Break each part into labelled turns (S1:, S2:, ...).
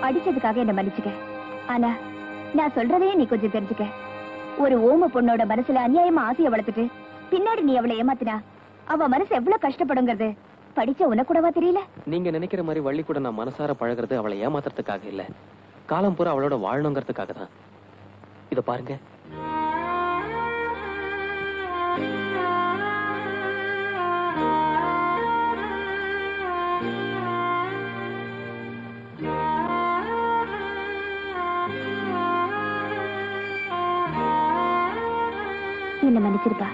S1: அடிச்சதுக்காக என்ன மன்னிச்சுக்க. ஆனா நான் சொல்றதையே நீ கொஞ்சம் தெரிஞ்சுக்க. ஒரு ஓம பொண்ணோட மனசுல அநியாயமா ஆசைய வளர்த்துட்டு பின்னாடி நீ அவளை ஏமாத்தினா அவ மனசு எவ்வளவு கஷ்டப்படுங்கிறது படிச்ச உனக்கு கூடவா தெரியல?
S2: நீங்க நினைக்கிற மாதிரி வள்ளி கூட நான் மனசார பழகிறது அவளை ஏமாத்துறதுக்காக இல்ல, காலம் பூரா அவளோட வாழணுங்கிறதுக்காக தான். இத பாருங்க.
S1: என்ன மன்னிச்சிருப்பா.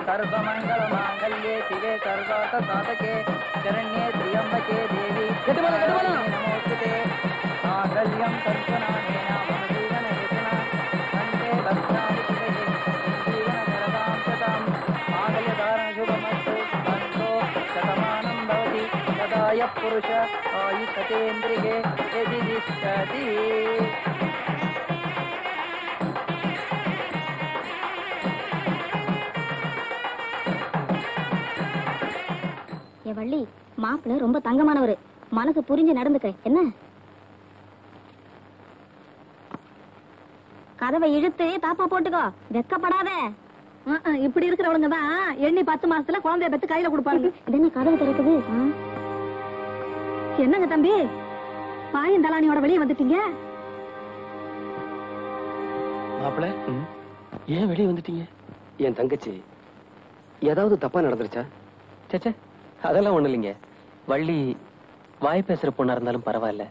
S3: सर्वमंगलमांगल्ये शिवे सर्वार्थसाधके शरण्ये त्र्यंबके देवी नमोस्तुते मांगल्यं सर्वनामेन मम जीवनहेतुना वन्दे भक्तानि शिवे जीवनकरदां सदां मांगल्यधारणशुभमस्तु बन्धो शतमानं भवति सदाय पुरुष आयुषतेन्द्रिये यदि तिष्ठति.
S1: வள்ளி, மாப்பிள்ள ரொம்ப தங்கமானவரு, மனசு புரிஞ்சு நடந்துக்க. என்ன கதவை இழுத்து தாப்பா போட்டுக்கோ, வெக்கப்படாத. இப்படி இருக்கிறவங்க தான் எண்ணி 10 மாசத்துல குழந்தைய பெத்து கையில கொடுப்பாங்க. என்ன கதவு திறக்குது? என்னங்க தம்பி, பாயும் தலானியோட வெளியே வந்துட்டீங்க?
S2: மாப்பிள்ள, ஏன் வெளியே வந்துட்டீங்க?
S4: என் தங்கச்சி ஏதாவது தப்பா நடந்துருச்சா?
S2: சேச்சே, அதெல்லாம் ஒண்ணு இல்லைங்க. வள்ளி வாய் பேசுற பொண்ணா இருந்தாலும் பரவாயில்ல,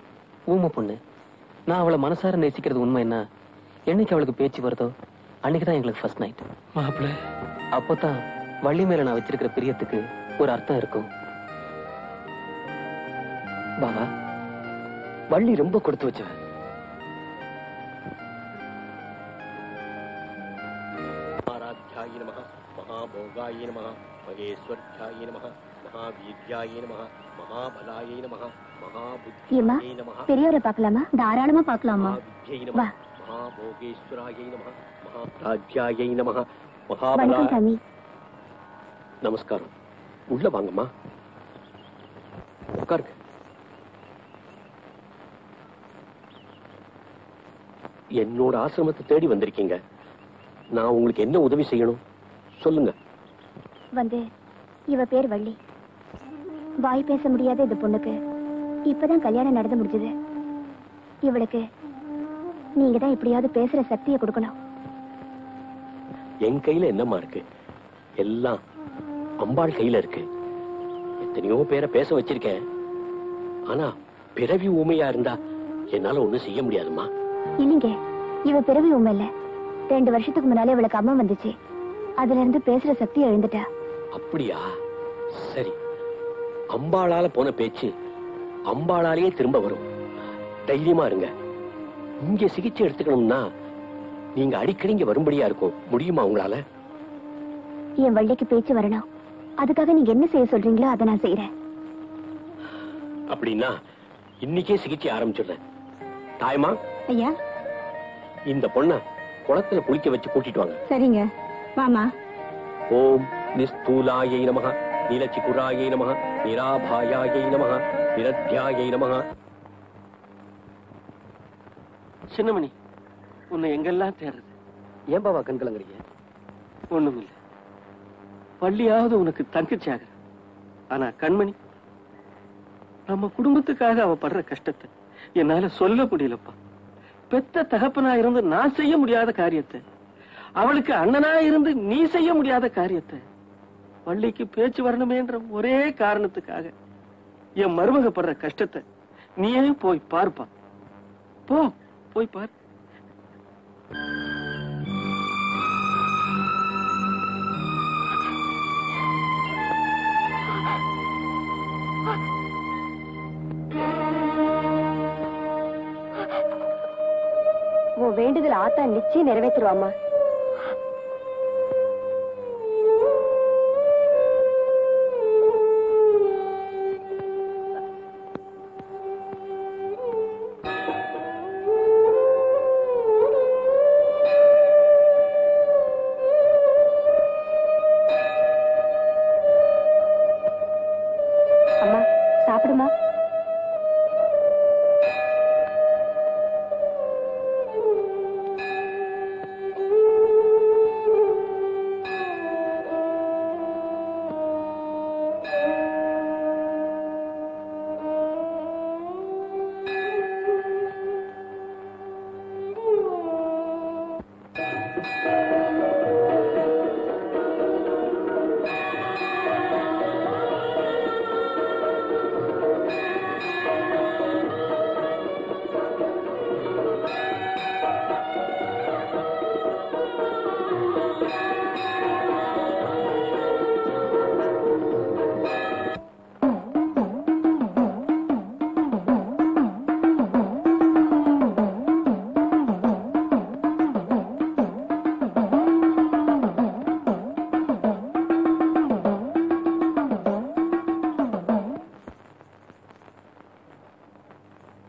S2: ஊம பொண்ணு. நான் அவளை மனசார நேசிக்கிறது உண்மை. என்ன என்னைக்கு அவளுக்கு பேச்சு வருதோ அன்னைக்குதான் எங்களுக்கு ஃபர்ஸ்ட் நைட்.
S4: மாப்பிள்ள,
S2: அப்பதான் வள்ளி மேல நான் வச்சிருக்கிற பிரியத்துக்கு ஒரு அர்த்தம் இருக்கும்.
S4: பாபா, வள்ளி ரொம்ப கொடுத்து வச்சவ.
S5: ஆராத்யாய நமஹ, மகாபோகாய நமஹ, மகேஸ்வர்யாய நமஹ, மகாவீர்யாய நமஹ, மகாபலாய நமஹ, மகாபுத்தியே நமஹ.
S1: பெரியவரை பார்க்கலாமா? தாராளமா பார்க்கலாமா?
S5: மகாவித்யை நமஹ, மகாபோகேஸ்வராய நமஹ, மகாராஜ்யாய நமஹ, மகாபலா.
S1: வணக்கம் சாமி.
S5: நமஸ்காரம். உள்ள வாங்கம்மா, உட்காருங்க. என்னோட ஆசிரமத்தை தேடி வந்திருக்கீங்க. நான் உங்களுக்கு என்ன உதவி செய்யணும் சொல்லுங்க.
S1: இவ பேர் வள்ளி. வாய் பேச முடியாத இந்த பொண்ணுக்கு இப்பதான் கல்யாணம் நடந்து முடிஞ்சது. இவளுக்கு நீங்க தான் எப்படியாவது பேசுற சக்தியை கொடுக்கணும்.
S5: என் கையில என்னம்மா இருக்கு? எல்லாம் அம்பாள் கையில இருக்கு. எத்தனையோ பேரை பேச வச்சிருக்கேன். ஆனா பிறவி ஊமையா இருந்தா என்னால ஒண்ணும் செய்ய முடியாதுமா.
S1: இல்லைங்க, இவ பிறவி உண்மை இல்ல. 2 வருஷத்துக்கு முன்னாலே இவளுக்கு அம்மா வந்துச்சு. அதுல இருந்து பேசுற சக்தி எழுந்துட்டா.
S5: அப்படியா? சரி, அம்பாளால போன பேச்சு அம்பாளாலேயே திரும்ப வரும். தைரியமா இருங்க. இங்க சிகிச்சை எடுத்துக்கணும்னா நீங்க அடிக்கடி இங்க வரும்படியா இருக்கும். முடியுமா உங்களால?
S1: என் வள்ளிக்கு பேச்சு வரணும். அதுக்காக நீங்க என்ன செய்ய சொல்றீங்களோ அதை நான் செய்யறேன்.
S5: அப்படின்னா இன்னைக்கே சிகிச்சை ஆரம்பிச்சிடுறேன். தாயமா,
S1: ஐயா,
S5: இந்த பொண்ண குளத்துல குளிக்க வச்சு கூட்டிட்டு வாங்க.
S1: சரிங்க, வாமா.
S5: ஓம் நிஸ்தூலாயை நமஹ, நீலச்சிகுராயை நமஹ, நிராபாயாயை நமஹ, நிரத்யாயை நமஹ.
S4: சின்னமணி, உன்னை எங்கெல்லாம் தேடுறது? ஏன் பாவா கண் கலங்குறீங்க? ஒண்ணும் இல்ல. பள்ளியாவது உனக்கு தங்கச்சியாக. ஆனா கண்மணி, நம்ம குடும்பத்துக்காக அவ படுற கஷ்டத்தை என்னால சொல்ல முடியலப்பா. பெத்த தகப்பனா இருந்து நான் செய்ய முடியாத காரியத்தை, அவளுக்கு அண்ணனா இருந்து நீ செய்ய முடியாத காரியத்தை, வள்ளிக்கு பேச்சு வரணுமேன்ற ஒரே காரணத்துக்காக என் மருமக படுற கஷ்டத்தை நீயே போய் பார்ப்பா. போ, போய் பார்.
S1: உன் வேண்டுதல் ஆத்தா நிச்சயம் நிறைவேற்றுவாமா. அம்மா சாப்பிடுமா.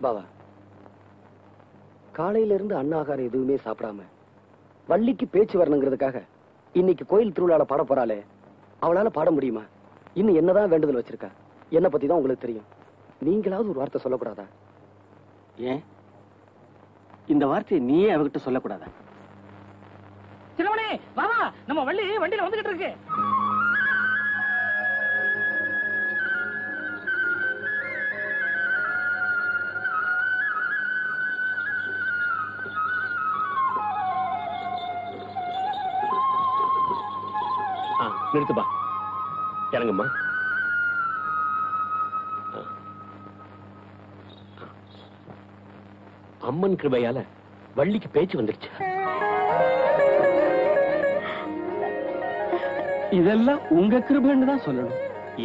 S5: பாவா, காலையில இருந்து அன்னாகாரம் எதுவுமே சாப்பிடாம வள்ளிக்கு பேச்சு வரணுங்கிறதுக்காக இன்னைக்கு கோயில் திருவிழால பாட போறாளே, அவளால பாட முடியுமா? இன்னும் என்னதான் வேண்டுதல் வச்சிருக்கா? என்ன பத்தி தான் உங்களுக்கு தெரியும். நீங்களாவது ஒரு வார்த்தை சொல்லக்கூடாதா?
S4: ஏன் இந்த வார்த்தையை நீயே அவகிட்ட சொல்லக்கூடாதா?
S3: சின்னமணி வாமா, நம்ம வள்ளி வண்டியில வந்துகிட்டு இருக்கு.
S5: நிறுத்துப்பா, இறங்கும்மா. அம்மன் கிருபையால வள்ளிக்கு பேச்சு வந்துருச்சு.
S4: இதெல்லாம் உங்க கிருபைன்னு தான் சொல்லணும்.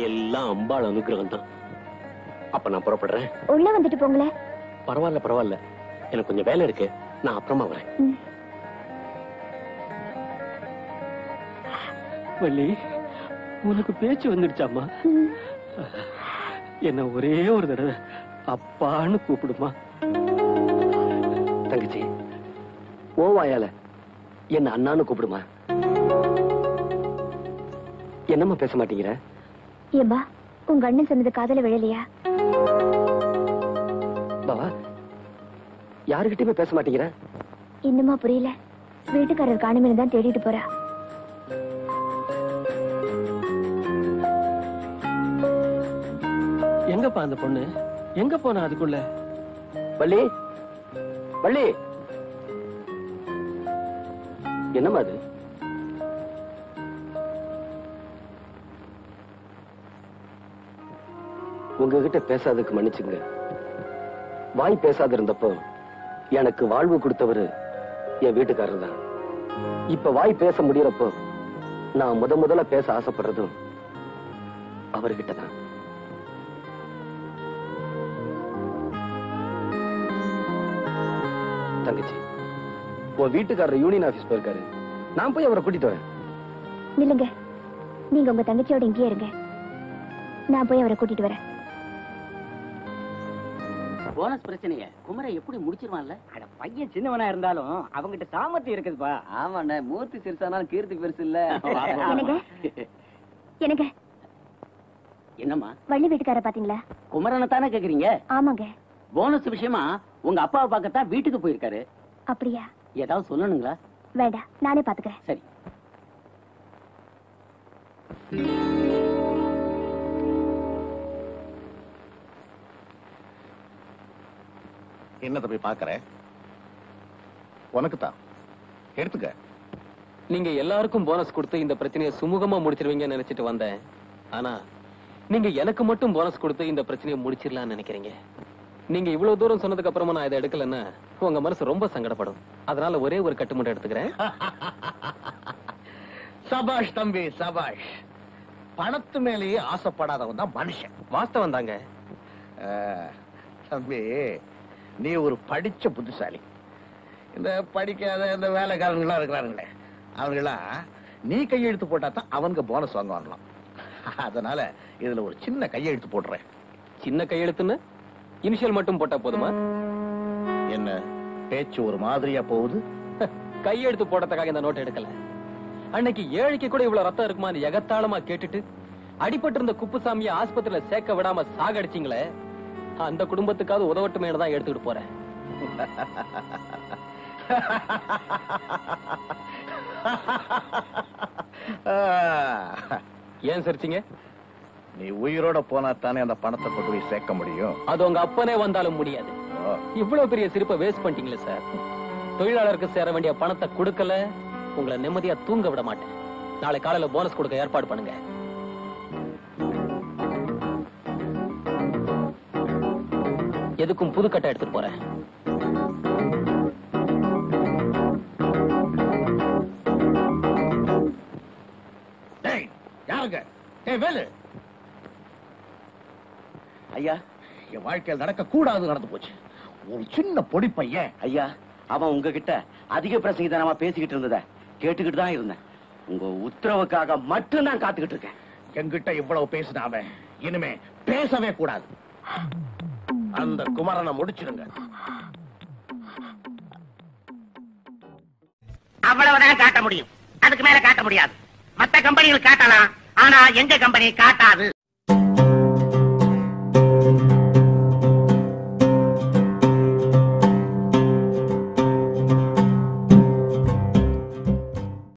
S5: எல்லாம் அம்பாள் அனுகிரகம் தான். அப்ப நான் புறப்படுறேன்.
S1: உள்ள வந்துட்டு போங்களே.
S5: பரவாயில்ல பரவாயில்ல, எனக்கு கொஞ்சம் வேலை இருக்கு, நான் அப்புறமா வரேன்.
S4: வள்ளி, உனக்கு பேச்சு வந்துடுச்சாமா? என்ன ஒரே ஒரு தடவை அப்பான்னு கூப்பிடுமா.
S5: தங்கச்சி, ஓவாயால என்ன அண்ணான்னு கூப்பிடுமா. என்னம்மா பேச மாட்டேங்கிற?
S1: ஏம்பா, உங்க அண்ணன் சொன்னது காதல விழலையா?
S5: பாவா, யாருகிட்டயுமே பேச மாட்டேங்கிற?
S1: இன்னுமா புரியல? வீட்டுக்காரர் காணுமே தான் தேடிட்டு போறா.
S4: எங்கப்பா அந்த பொண்ணு? எங்க போனா அதுக்குள்ள?
S5: வள்ளி, வள்ளி, என்னம்மா அது? உங்ககிட்ட பேசாததுக்கு மன்னிச்சுங்க. வாய் பேசாத இருந்தப்போ எனக்கு வாழ்வு கொடுத்தவரு என் வீட்டுக்காரர் தான். இப்ப வாய் பேச முடியறப்போ நான் முதல்ல பேச ஆசைப்படுறதும் அவர்கிட்ட தான். தங்கச்சி, உன் வீட்டுக்காரர் யூனியன் ஆபீஸ் போயிருக்காரு, நான் போய் அவரை கூட்டிட்டு வரேன்.
S1: நில்லுங்க, நீங்க உங்க தங்கச்சியோட இங்கேயே இருங்க, நான் போய் அவரை கூட்டிட்டு வரேன்.
S3: போனஸ் பிரச்சனைய குமரை எப்படி முடிச்சிருவான்ல? அட பையன் சின்னவனா இருந்தாலும் அவங்கிட்ட சாமர்த்தியம் இருக்குதுப்பா. ஆமாண்ணே, மூர்த்தி சிறுசானாலும் கீர்த்தி பெருசு இல்ல.
S1: எனக்கு எனக்கு
S3: என்னம்மா
S1: வள்ளி வீட்டுக்கார பாத்தீங்களா?
S3: குமரனை தானே கேக்குறீங்க?
S1: ஆமாங்க.
S3: போனஸ் விஷயமா உங்க அப்பாவை பார்க்கத்தான் வீட்டுக்கு போயிருக்காரு.
S1: அப்படியா?
S3: ஏதாவது சொல்லணுங்களா?
S1: வேண்டாம், நானே பாத்துக்கிறேன்.
S3: சரி.
S6: என்ன தம்பி பாக்குற? உனக்கு தான் எடுத்துக்க.
S2: நீங்க எல்லாருக்கும் போனஸ் கொடுத்து இந்த பிரச்சனையை சுமூகமா முடிச்சிருவீங்கன்னு நினைச்சிட்டு வந்தேன். ஆனா நீங்க எனக்கு மட்டும் போனஸ் கொடுத்து இந்த பிரச்சனையை முடிச்சிடலாம்னு நினைக்கிறீங்க. நீங்க இவ்வளவு தூரம் சொன்னதுக்கு அப்புறமா நான் இதை எடுக்கலன்னா உங்க மனசு ரொம்ப சங்கடப்படும். அதனால ஒரே ஒரு கட்டு மட்டும் எடுத்துக்கிறேன்.
S6: சபாஷ் தம்பி, சபாஷ். பணத்து மேலேயே ஆசைப்படாதவன் தான் மனுஷன்.
S2: வாஸ்தவம் தாங்க.
S6: தம்பி, நீ ஒரு படிச்ச புத்திசாலி. இந்த படிக்காத இந்த வேலைக்காரங்களா இருக்கிறாருங்களே, அவங்களாம் நீ கையெழுத்து போட்டா தான் அவங்க போனஸ் வாங்க வரலாம். அதனால இதுல ஒரு சின்ன கையெழுத்து போடுறேன்.
S2: சின்ன கையெழுத்துன்னு இனிஷியல் மட்டும் போட்டா போதுமா?
S6: என்ன பேச்சு ஒரு மாதிரியா போகுது?
S2: கையெழுத்து போடுறதுக்காக இந்த நோட் எடுக்கல. அன்னைக்கு ஏழைக்கு கூட இவ்வளவு ரத்தம் இருக்குமா எகத்தாளமா கேட்டுட்டு அடிபட்டு இருந்த குப்புசாமியை ஆஸ்பத்திரியில சேர்க்க விடாம சாகடிச்சிங்களே, அந்த குடும்பத்துக்காவது உதவட்டுமே தான் எடுத்துக்கிட்டு போறேன். ஏன் சிரிச்சீங்க?
S6: நீ உயிரோட போனா தானே அந்த பணத்தை கொண்டு போய் சேர்க்க முடியும்.
S2: அது உங்க அப்பனே வந்தாலும் முடியாது. இவ்வளவு பெரிய சிரிப்பை வேஸ்ட் பண்ணிட்டீங்களே சார். தொழிலாளருக்கு சேர வேண்டிய பணத்தை கொடுக்கல, உங்களை நிம்மதியா தூங்க விட மாட்டேன். நாளை காலையில போனஸ் கொடுக்க ஏற்பாடு பண்ணுங்க. எதுக்கும் புதுக்கட்டை எடுத்துட்டு போறேன்.
S6: யாருங்க? வேலு
S3: ஐயா,
S6: என் வாழ்க்கையில் நடக்க கூடாது நடந்து போச்சு. ஒரு சின்ன பொடி பையன்.
S3: ஐயா, அவன் உங்ககிட்ட அதிக பிரசங்கிதனமா பேசிக்கிட்டு இருந்தத கேட்டுக்கிட்டு தான் இருந்தேன். உங்க உத்தரவுக்காக மட்டும் நான் காத்துக்கிட்டு இருக்கேன்.
S6: என்கிட்ட இவ்வளவு பேசினாம இனிமே பேசவே கூடாது. அந்த குமரனை முடிச்சிருங்க.
S7: அவ்வளவுதான் காட்ட முடியும், அதுக்கு மேல காட்ட முடியாது. மத்த கம்பெனிகள் காட்டலாம், ஆனா எங்க கம்பெனி காட்டாது.